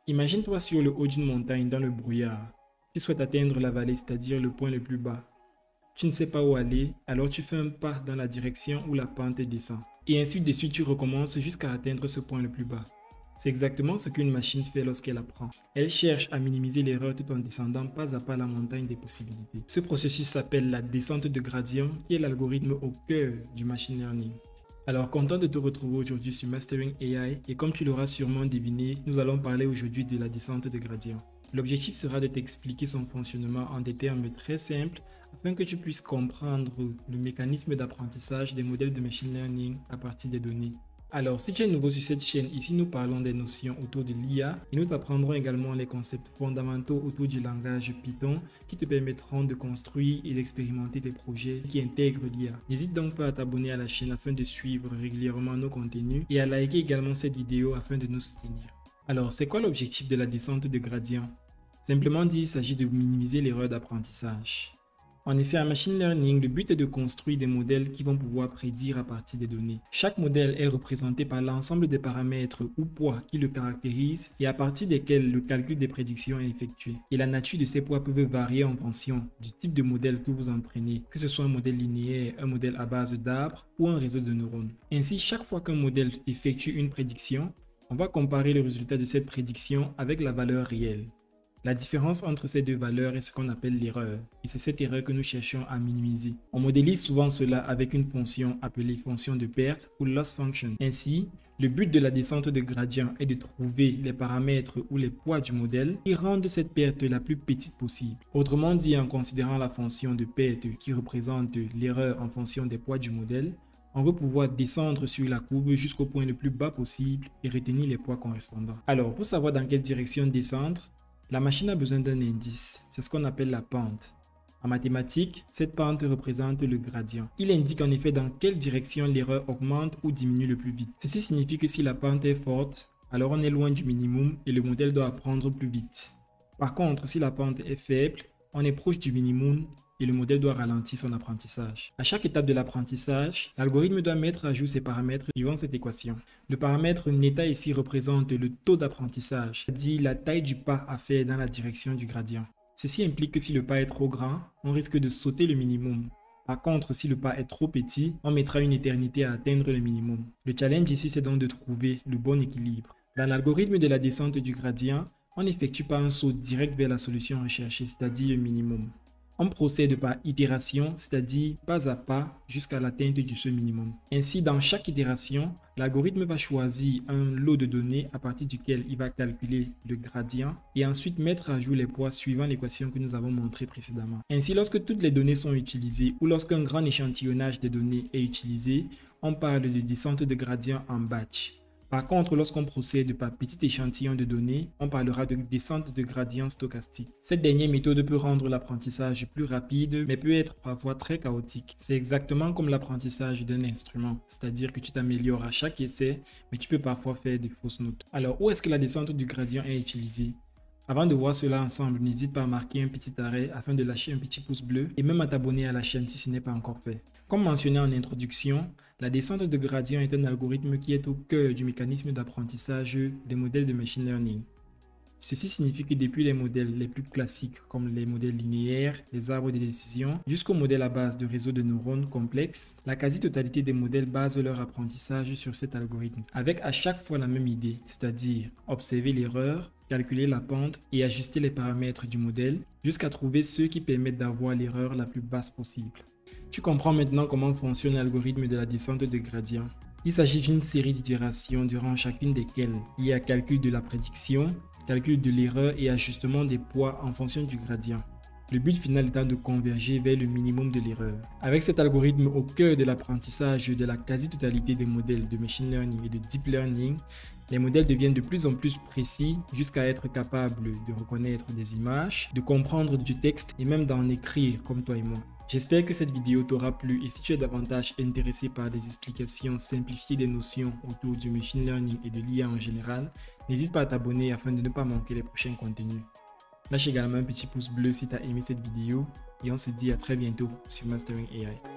Imagine-toi sur le haut d'une montagne dans le brouillard. Tu souhaites atteindre la vallée, c'est-à-dire le point le plus bas. Tu ne sais pas où aller, alors tu fais un pas dans la direction où la pente descend. Et ainsi de suite, tu recommences jusqu'à atteindre ce point le plus bas. C'est exactement ce qu'une machine fait lorsqu'elle apprend. Elle cherche à minimiser l'erreur tout en descendant pas à pas la montagne des possibilités. Ce processus s'appelle la descente de gradient, qui est l'algorithme au cœur du machine learning. Alors, content de te retrouver aujourd'hui sur Mastering AI et comme tu l'auras sûrement deviné, nous allons parler aujourd'hui de la descente de gradient. L'objectif sera de t'expliquer son fonctionnement en des termes très simples afin que tu puisses comprendre le mécanisme d'apprentissage des modèles de machine learning à partir des données. Alors, si tu es nouveau sur cette chaîne, ici nous parlons des notions autour de l'IA et nous t'apprendrons également les concepts fondamentaux autour du langage Python qui te permettront de construire et d'expérimenter tes projets qui intègrent l'IA. N'hésite donc pas à t'abonner à la chaîne afin de suivre régulièrement nos contenus et à liker également cette vidéo afin de nous soutenir. Alors, c'est quoi l'objectif de la descente de gradient? Simplement dit, il s'agit de minimiser l'erreur d'apprentissage. En effet, en machine learning, le but est de construire des modèles qui vont pouvoir prédire à partir des données. Chaque modèle est représenté par l'ensemble des paramètres ou poids qui le caractérisent et à partir desquels le calcul des prédictions est effectué. Et la nature de ces poids peut varier en fonction du type de modèle que vous entraînez, que ce soit un modèle linéaire, un modèle à base d'arbres ou un réseau de neurones. Ainsi, chaque fois qu'un modèle effectue une prédiction, on va comparer le résultat de cette prédiction avec la valeur réelle. La différence entre ces deux valeurs est ce qu'on appelle l'erreur, et c'est cette erreur que nous cherchons à minimiser. On modélise souvent cela avec une fonction appelée fonction de perte ou loss function. Ainsi, le but de la descente de gradient est de trouver les paramètres ou les poids du modèle qui rendent cette perte la plus petite possible. Autrement dit, en considérant la fonction de perte qui représente l'erreur en fonction des poids du modèle, on veut pouvoir descendre sur la courbe jusqu'au point le plus bas possible et retenir les poids correspondants. Alors, pour savoir dans quelle direction descendre, la machine a besoin d'un indice, c'est ce qu'on appelle la pente. En mathématiques, cette pente représente le gradient. Il indique en effet dans quelle direction l'erreur augmente ou diminue le plus vite. Ceci signifie que si la pente est forte, alors on est loin du minimum et le modèle doit apprendre plus vite. Par contre, si la pente est faible, on est proche du minimum et le modèle doit ralentir son apprentissage. À chaque étape de l'apprentissage, l'algorithme doit mettre à jour ses paramètres suivant cette équation. Le paramètre θ ici représente le taux d'apprentissage, c'est-à-dire la taille du pas à faire dans la direction du gradient. Ceci implique que si le pas est trop grand, on risque de sauter le minimum. Par contre, si le pas est trop petit, on mettra une éternité à atteindre le minimum. Le challenge ici, c'est donc de trouver le bon équilibre. Dans l'algorithme de la descente du gradient, on n'effectue pas un saut direct vers la solution recherchée, c'est-à-dire le minimum. On procède par itération, c'est-à-dire pas à pas jusqu'à l'atteinte du seuil minimum. Ainsi, dans chaque itération, l'algorithme va choisir un lot de données à partir duquel il va calculer le gradient et ensuite mettre à jour les poids suivant l'équation que nous avons montrée précédemment. Ainsi, lorsque toutes les données sont utilisées ou lorsqu'un grand échantillonnage des données est utilisé, on parle de descente de gradient en batch. Par contre, lorsqu'on procède par petit échantillon de données, on parlera de descente de gradient stochastique. Cette dernière méthode peut rendre l'apprentissage plus rapide, mais peut être parfois très chaotique. C'est exactement comme l'apprentissage d'un instrument, c'est-à-dire que tu t'améliores à chaque essai, mais tu peux parfois faire des fausses notes. Alors, où est-ce que la descente du gradient est utilisée? Avant de voir cela ensemble, n'hésite pas à marquer un petit arrêt afin de lâcher un petit pouce bleu et même à t'abonner à la chaîne si ce n'est pas encore fait. Comme mentionné en introduction, la descente de gradient est un algorithme qui est au cœur du mécanisme d'apprentissage des modèles de machine learning. Ceci signifie que depuis les modèles les plus classiques comme les modèles linéaires, les arbres de décision, jusqu'aux modèles à base de réseaux de neurones complexes, la quasi-totalité des modèles basent leur apprentissage sur cet algorithme, avec à chaque fois la même idée, c'est-à-dire observer l'erreur, calculer la pente et ajuster les paramètres du modèle jusqu'à trouver ceux qui permettent d'avoir l'erreur la plus basse possible. Tu comprends maintenant comment fonctionne l'algorithme de la descente de gradient. Il s'agit d'une série d'itérations durant chacune desquelles il y a calcul de la prédiction, calcul de l'erreur et ajustement des poids en fonction du gradient. Le but final étant de converger vers le minimum de l'erreur. Avec cet algorithme au cœur de l'apprentissage de la quasi-totalité des modèles de machine learning et de deep learning, les modèles deviennent de plus en plus précis jusqu'à être capables de reconnaître des images, de comprendre du texte et même d'en écrire comme toi et moi. J'espère que cette vidéo t'aura plu et si tu es davantage intéressé par des explications simplifiées des notions autour du machine learning et de l'IA en général, n'hésite pas à t'abonner afin de ne pas manquer les prochains contenus. Lâche également un petit pouce bleu si tu as aimé cette vidéo et on se dit à très bientôt sur Mastering AI.